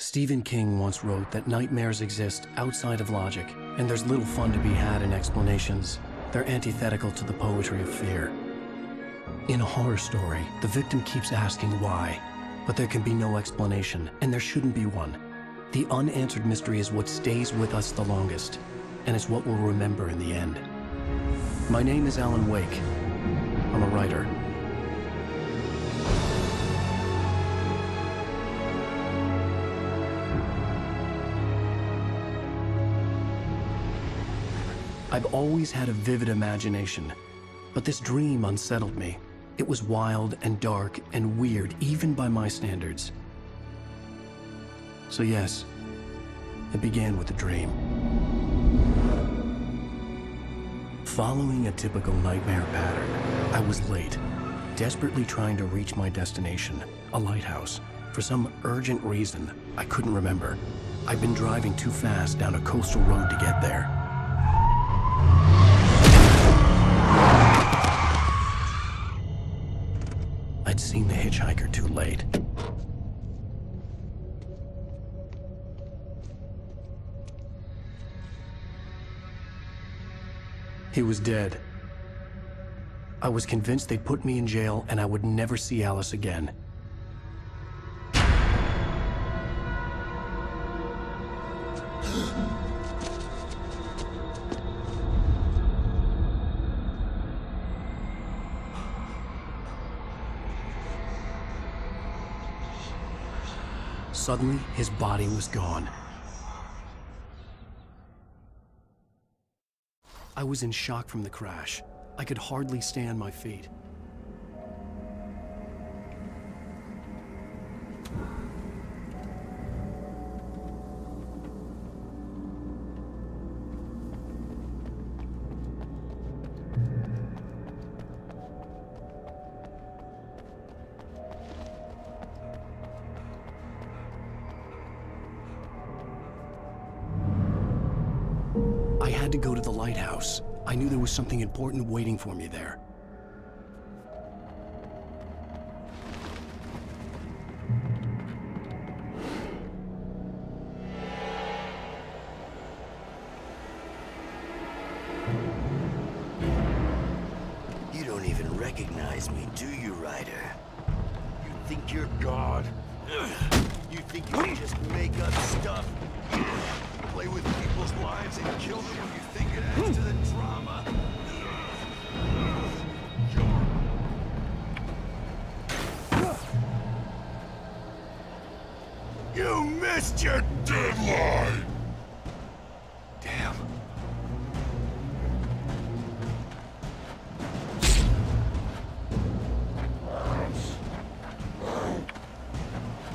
Stephen King once wrote that nightmares exist outside of logic, and there's little fun to be had in explanations. They're antithetical to the poetry of fear. In a horror story, the victim keeps asking why, but there can be no explanation, and there shouldn't be one. The unanswered mystery is what stays with us the longest, and it's what we'll remember in the end. My name is Alan Wake. I'm a writer. I've always had a vivid imagination, but this dream unsettled me. It was wild and dark and weird, even by my standards. So yes, it began with a dream. Following a typical nightmare pattern, I was late, desperately trying to reach my destination, a lighthouse. For some urgent reason, I couldn't remember. I'd been driving too fast down a coastal road to get there. I'd seen the hitchhiker too late. He was dead. I was convinced they'd put me in jail and I would never see Alice again. Suddenly, his body was gone. I was in shock from the crash. I could hardly stay on my feet. I had to go to the lighthouse. I knew there was something important waiting for me there. You don't even recognize me, do you, Ryder? You think you're God? You think you can just make up stuff? Play with people's lives and kill them when you think it adds to the drama. You missed your deadline! Damn.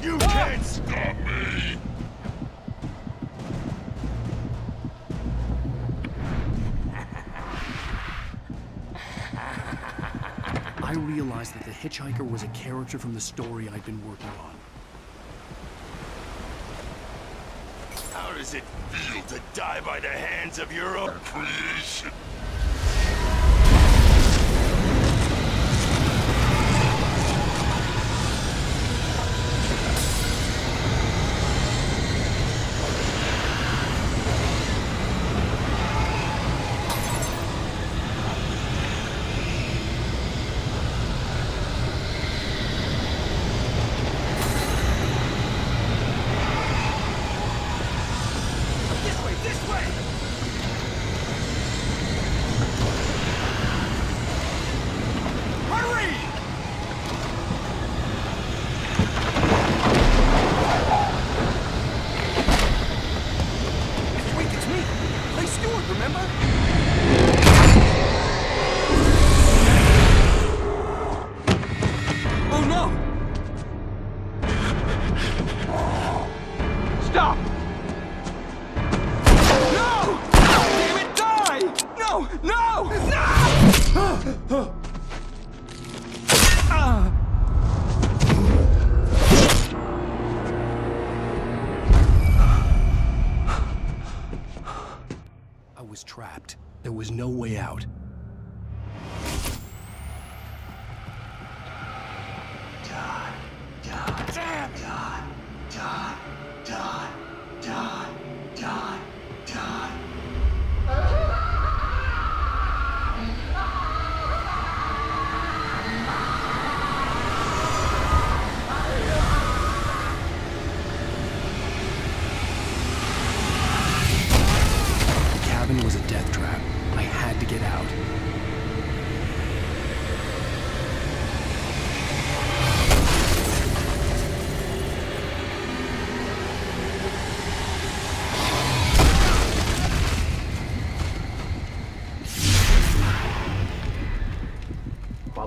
You can't stop me! I realized that the hitchhiker was a character from the story I'd been working on. How does it feel to die by the hands of your own creation? I was trapped. There was no way out. Die.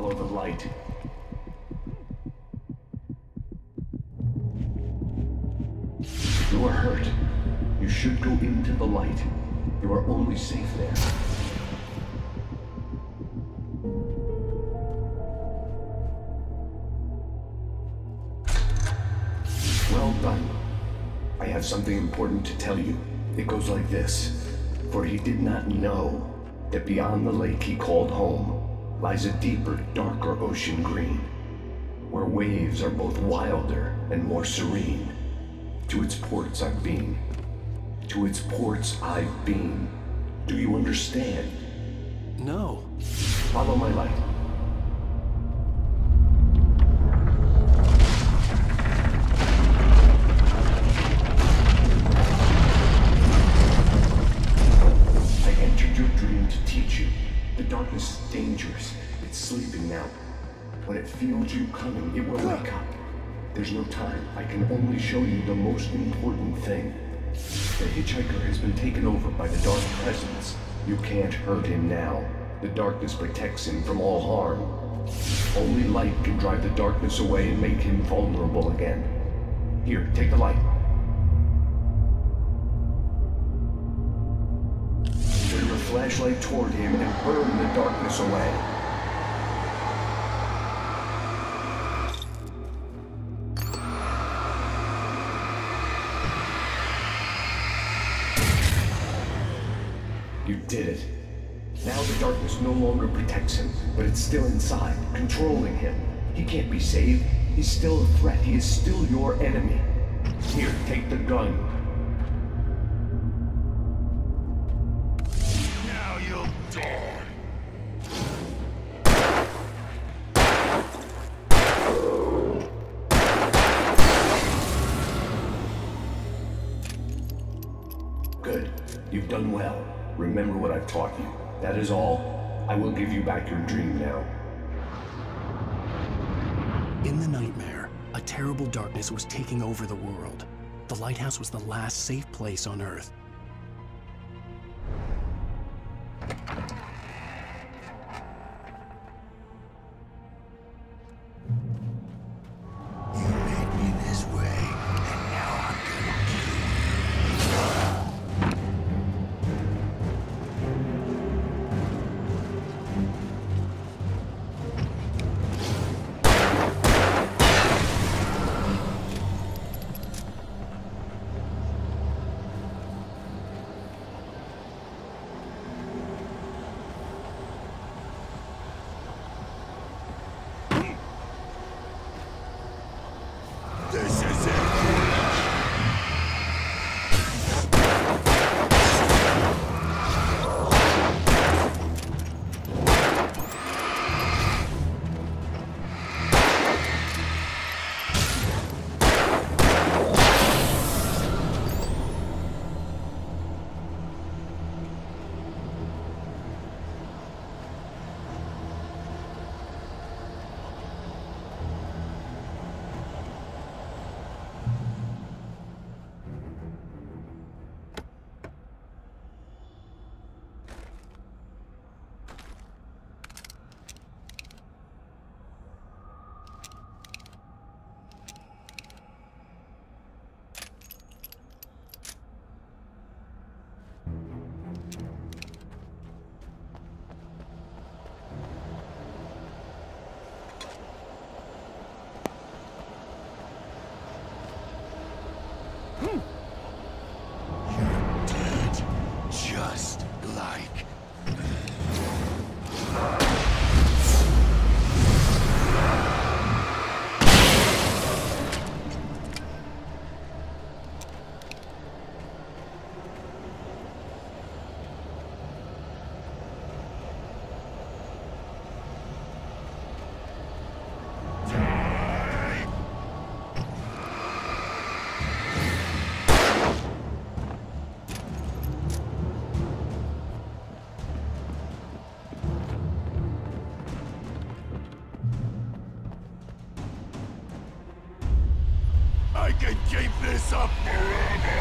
Follow the light. If you are hurt, you should go into the light. You are only safe there. Well done. I have something important to tell you. It goes like this. For he did not know that beyond the lake he called home lies a deeper, darker ocean green, where waves are both wilder and more serene. To its ports I've been. To its ports I've been. Do you understand? No. Follow my light. I entered your dream to teach you. The darkness is dangerous. It's sleeping now. When it feels you coming, it will wake up. There's no time. I can only show you the most important thing. The hitchhiker has been taken over by the dark presence. You can't hurt him now. The darkness protects him from all harm. Only light can drive the darkness away and make him vulnerable again. Here, take the light. Turn your flashlight toward him and burn the darkness away. You did it. Now the darkness no longer protects him, but it's still inside, controlling him. He can't be saved. He's still a threat. He is still your enemy. Here, take the gun. Now you'll die. Good. You've done well. Remember what I've taught you. That is all. I will give you back your dream now. In the nightmare, a terrible darkness was taking over the world. The lighthouse was the last safe place on Earth. You made me this way, and now I'm gonna kill you. This is it. You're dead, just like I can keep this up forever.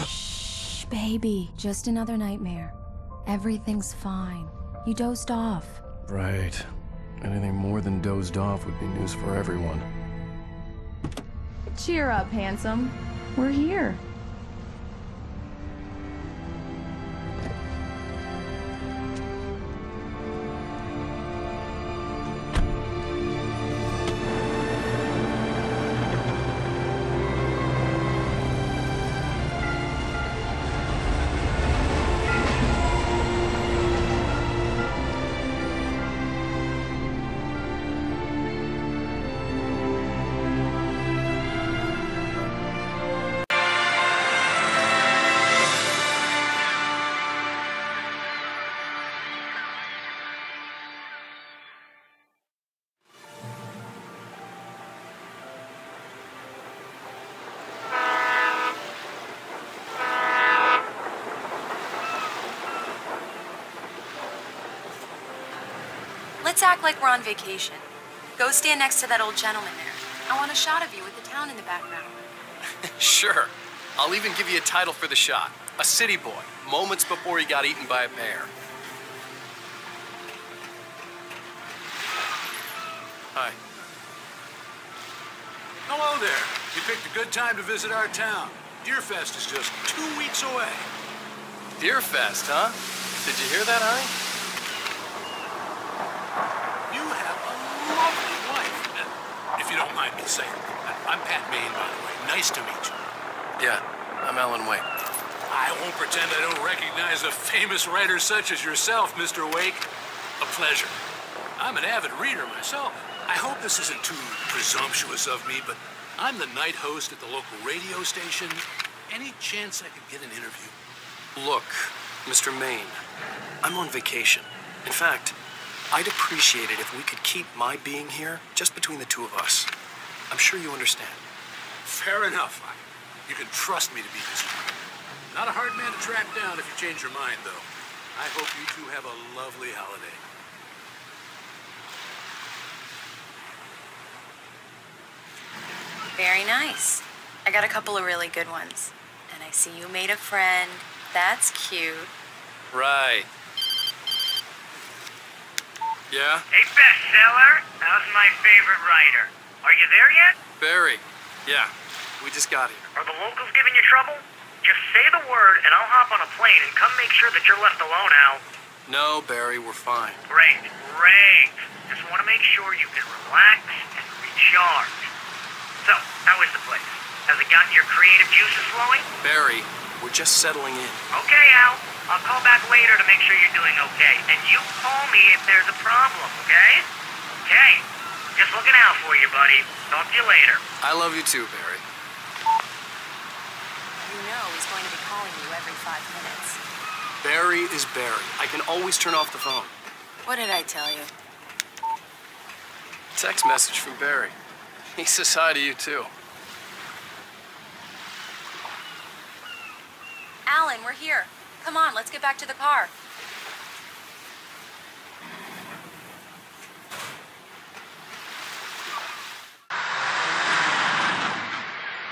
Shh, baby. Just another nightmare. Everything's fine. You dozed off. Right. Anything more than dozed off would be news for everyone. Cheer up, handsome. We're here. Let's act like we're on vacation. Go stand next to that old gentleman there. I want a shot of you with the town in the background. Sure. I'll even give you a title for the shot. A city boy, moments before he got eaten by a bear. Hi. Hello there. You picked a good time to visit our town. Deerfest is just 2 weeks away. Deerfest, huh? Did you hear that, honey? You have a lovely wife. If you don't mind me saying. I'm Pat Maine, by the way. Nice to meet you. Yeah, I'm Alan Wake. I won't pretend I don't recognize a famous writer such as yourself, Mr. Wake. A pleasure. I'm an avid reader myself. I hope this isn't too presumptuous of me, but I'm the night host at the local radio station. Any chance I could get an interview? Look, Mr. Maine, I'm on vacation. In fact, I'd appreciate it if we could keep my being here just between the two of us. I'm sure you understand. Fair enough. You can trust me to be discreet. Not a hard man to track down if you change your mind, though. I hope you two have a lovely holiday. Very nice. I got a couple of really good ones. And I see you made a friend. That's cute. Right. Yeah? Hey, bestseller. How's my favorite writer? Are you there yet? Barry. Yeah, we just got here. Are the locals giving you trouble? Just say the word and I'll hop on a plane and come make sure that you're left alone, Al. No, Barry, we're fine. Great. Just want to make sure you can relax and recharge. So, how is the place? Has it gotten your creative juices flowing? Barry, we're just settling in. Okay, Al. I'll call back later to make sure you're doing okay. And you call me if there's a problem, okay? Okay. Just looking out for you, buddy. Talk to you later. I love you too, Barry. You know he's going to be calling you every 5 minutes. Barry is Barry. I can always turn off the phone. What did I tell you? Text message from Barry. He says hi to you too. Alan, we're here. Come on, let's get back to the car.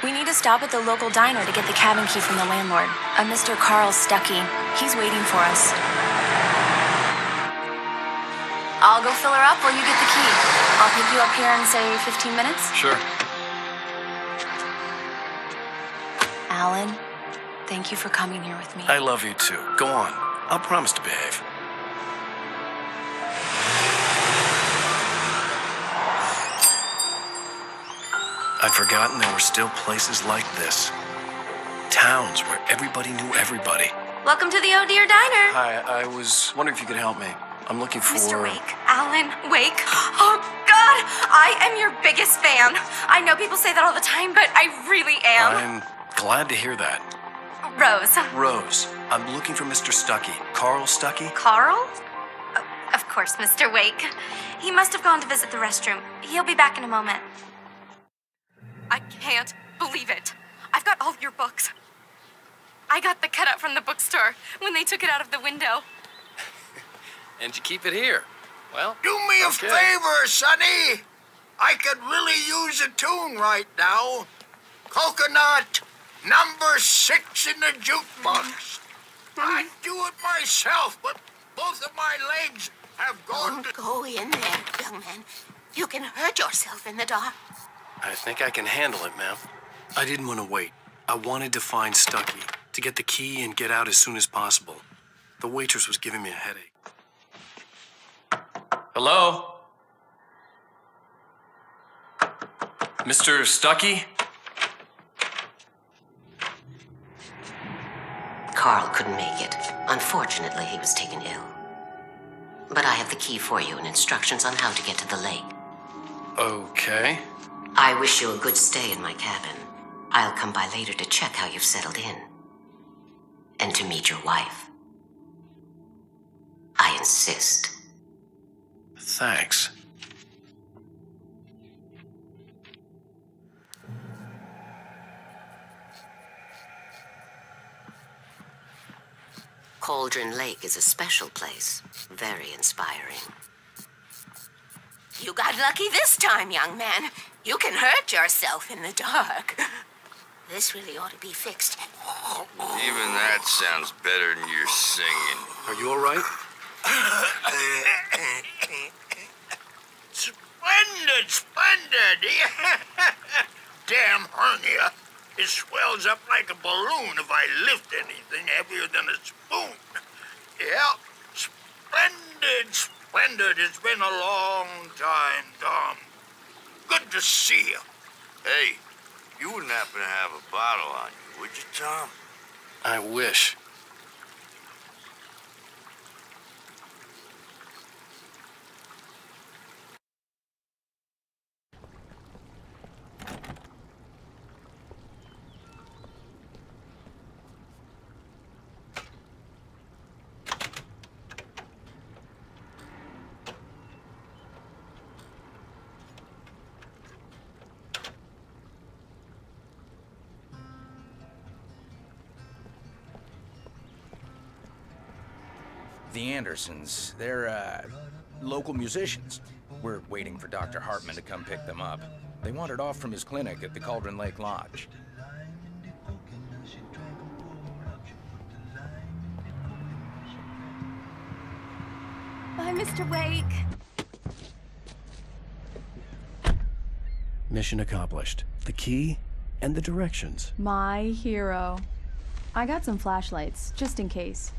We need to stop at the local diner to get the cabin key from the landlord, a Mr. Carl Stuckey. He's waiting for us. I'll go fill her up while you get the key. I'll pick you up here in, say, 15 minutes? Sure. Alan, thank you for coming here with me. I love you too. Go on. I'll promise to behave. I'd forgotten there were still places like this. Towns where everybody knew everybody. Welcome to the Oh Dear Diner. Hi, I was wondering if you could help me. I'm looking for... Mr. Wake. Alan Wake. Oh, God! I am your biggest fan. I know people say that all the time, but I really am. I'm glad to hear that. Rose. Rose, I'm looking for Mr. Stuckey. Carl Stuckey? Carl? Of course, Mr. Wake. He must have gone to visit the restroom. He'll be back in a moment. I can't believe it. I've got all your books. I got the cutout from the bookstore when they took it out of the window. And you keep it here. Well, do me a favor, Sonny. I could really use a tune right now. Coconut, Number 6 in the jukebox. I'd do it myself, but both of my legs have gone Don't go in there, young man. You can hurt yourself in the dark. I think I can handle it, ma'am. I didn't want to wait. I wanted to find Stucky, to get the key and get out as soon as possible. The waitress was giving me a headache. Hello? Mr. Stucky? Carl couldn't make it. Unfortunately, he was taken ill. But I have the key for you and instructions on how to get to the lake. Okay. I wish you a good stay in my cabin. I'll come by later to check how you've settled in. And to meet your wife. I insist. Thanks. Cauldron Lake is a special place. Very inspiring. You got lucky this time, young man. You can hurt yourself in the dark. This really ought to be fixed. Even that sounds better than your singing. Are you all right? Splendid, splendid! Damn hernia. It swells up like a balloon if I lift anything heavier than a spoon. Yeah, splendid, splendid. It's been a long time, Tom. Good to see you. Hey, you wouldn't happen to have a bottle on you, would you, Tom? I wish. The Andersons, they're, local musicians. We're waiting for Dr. Hartman to come pick them up. They wandered off from his clinic at the Cauldron Lake Lodge. Bye, Mr. Wake. Mission accomplished. The key and the directions. My hero. I got some flashlights, just in case.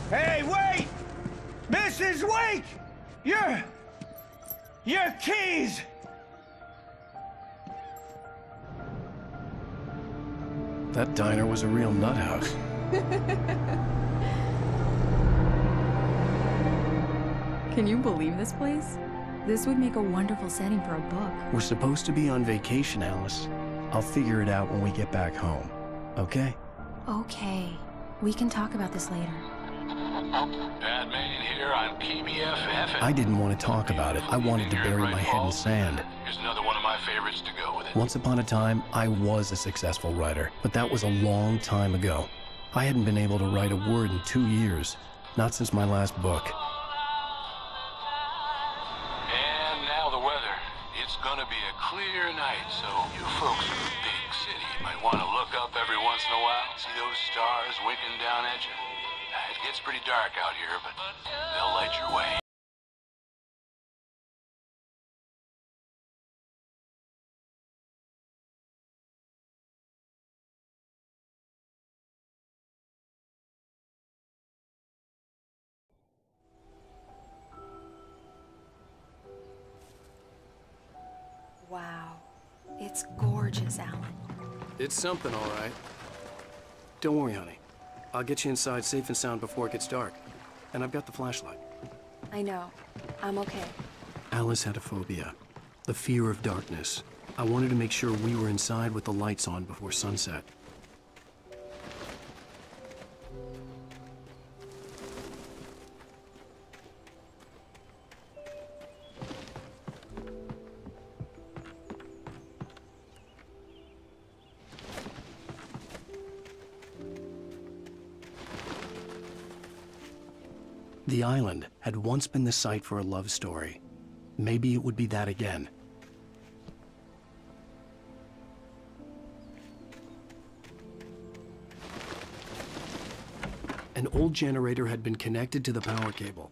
Hey, wait! Mrs. Wake! Your keys! That diner was a real nut house. Can you believe this place? This would make a wonderful setting for a book. We're supposed to be on vacation, Alice. I'll figure it out when we get back home. Okay? Okay. We can talk about this later. Batman here on PBF. I didn't want to talk about it. I wanted to bury my head in sand. Here's another one of my favorites to go with it. Once upon a time, I was a successful writer, but that was a long time ago. I hadn't been able to write a word in 2 years, not since my last book. And now the weather. It's gonna be a clear night, so you folks in the big city might want to look up every once in a while, see those stars winking down at you. It gets pretty dark out here, but they'll light your way. Wow. It's gorgeous, Alan. It's something, all right. Don't worry, honey. I'll get you inside safe and sound before it gets dark. And I've got the flashlight. I know. I'm okay. Alice had a phobia. The fear of darkness. I wanted to make sure we were inside with the lights on before sunset. The island had once been the site for a love story. Maybe it would be that again. An old generator had been connected to the power cable.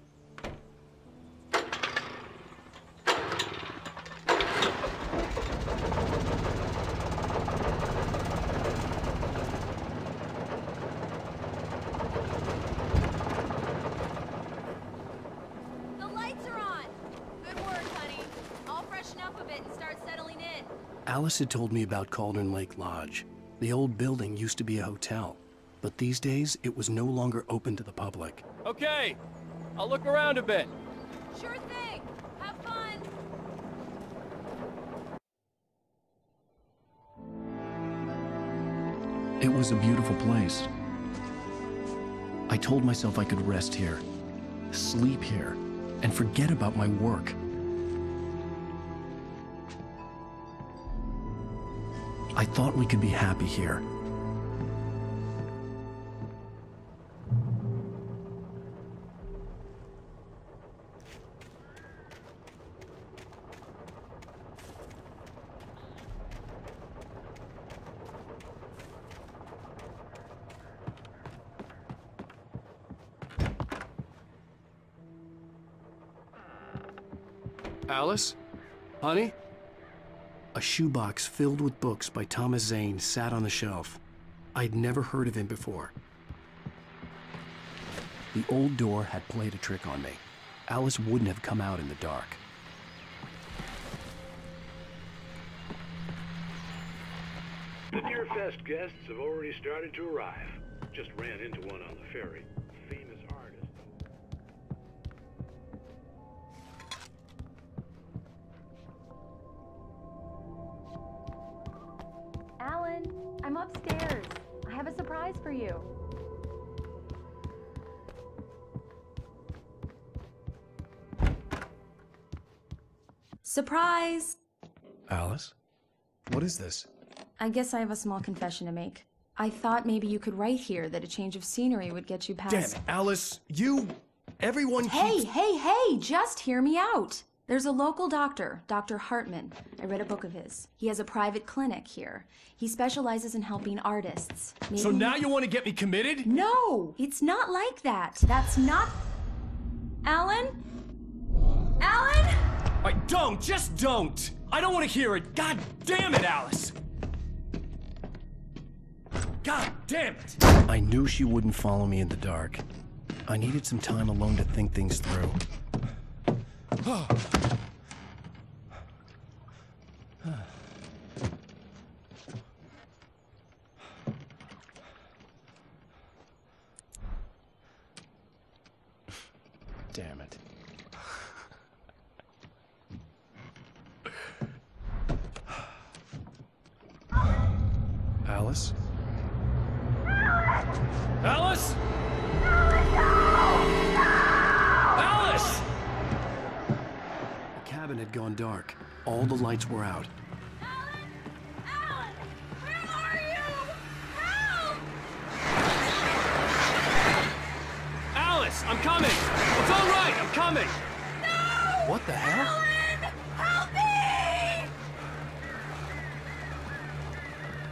The lights are on! Good work, honey. I'll freshen up a bit and start settling in. Alice had told me about Cauldron Lake Lodge. The old building used to be a hotel, but these days it was no longer open to the public. Okay, I'll look around a bit. Sure thing. Have fun. It was a beautiful place. I told myself I could rest here, sleep here, and forget about my work. I thought we could be happy here. Alice? Honey? A shoebox filled with books by Thomas Zane sat on the shelf. I'd never heard of him before. The old door had played a trick on me. Alice wouldn't have come out in the dark. The Deer Fest guests have already started to arrive. Just ran into one on the ferry. Famous artist. Alan, I'm upstairs. I have a surprise for you. Surprise! Alice? What is this? I guess I have a small confession to make. I thought maybe you could write here that a change of scenery would get you past— Damn it, Alice! Everyone keeps— Hey, just hear me out! There's a local doctor, Dr. Hartman. I read a book of his. He has a private clinic here. He specializes in helping artists. Maybe— So now you want to get me committed? No! It's not like that. That's not— Alan? Alan? Just don't! I don't want to hear it! God damn it, Alice! God damn it! I knew she wouldn't follow me in the dark. I needed some time alone to think things through. Damn it. Alice? Alice? Alice! The cabin had gone dark. All the lights were out. Alice, I'm coming! It's all right, I'm coming! No! What the hell? Alan! Help me!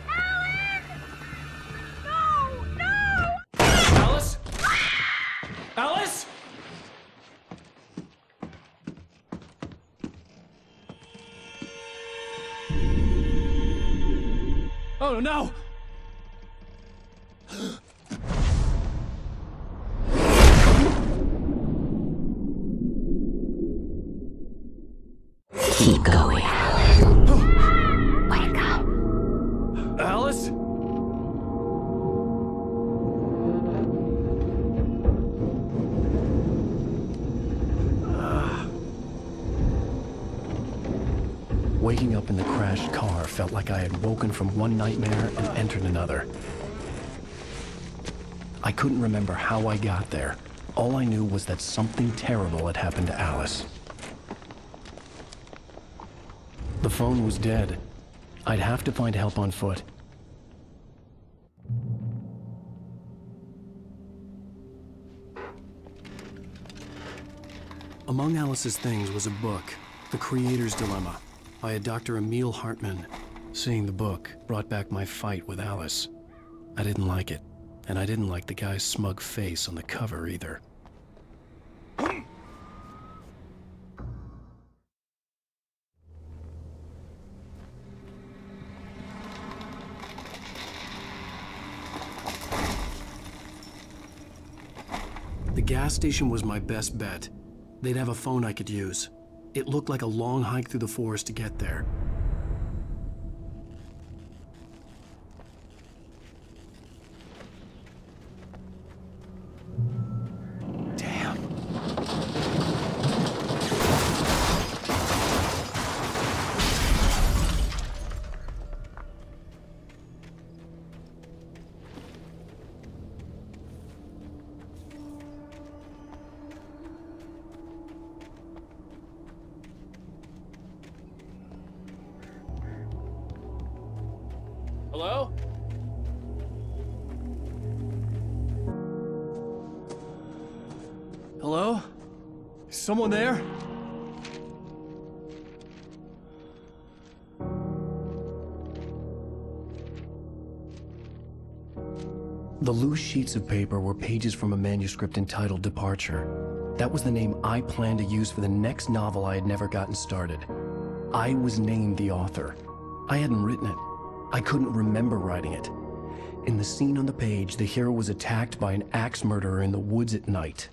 Alan! No! Alice? Alice? Oh no! Keep going, Alan. Wake up. Alice? Waking up in the crashed car felt like I had woken from one nightmare and entered another. I couldn't remember how I got there. All I knew was that something terrible had happened to Alice. The phone was dead. I'd have to find help on foot. Among Alice's things was a book, The Creator's Dilemma, by a Dr. Emil Hartman. Seeing the book brought back my fight with Alice. I didn't like it. And I didn't like the guy's smug face on the cover either. The gas station was my best bet. They'd have a phone I could use. It looked like a long hike through the forest to get there. Hello? Hello? Is someone there? The loose sheets of paper were pages from a manuscript entitled Departure. That was the name I planned to use for the next novel I had never gotten started. I was named the author. I hadn't written it. I couldn't remember writing it. In the scene on the page, the hero was attacked by an axe murderer in the woods at night.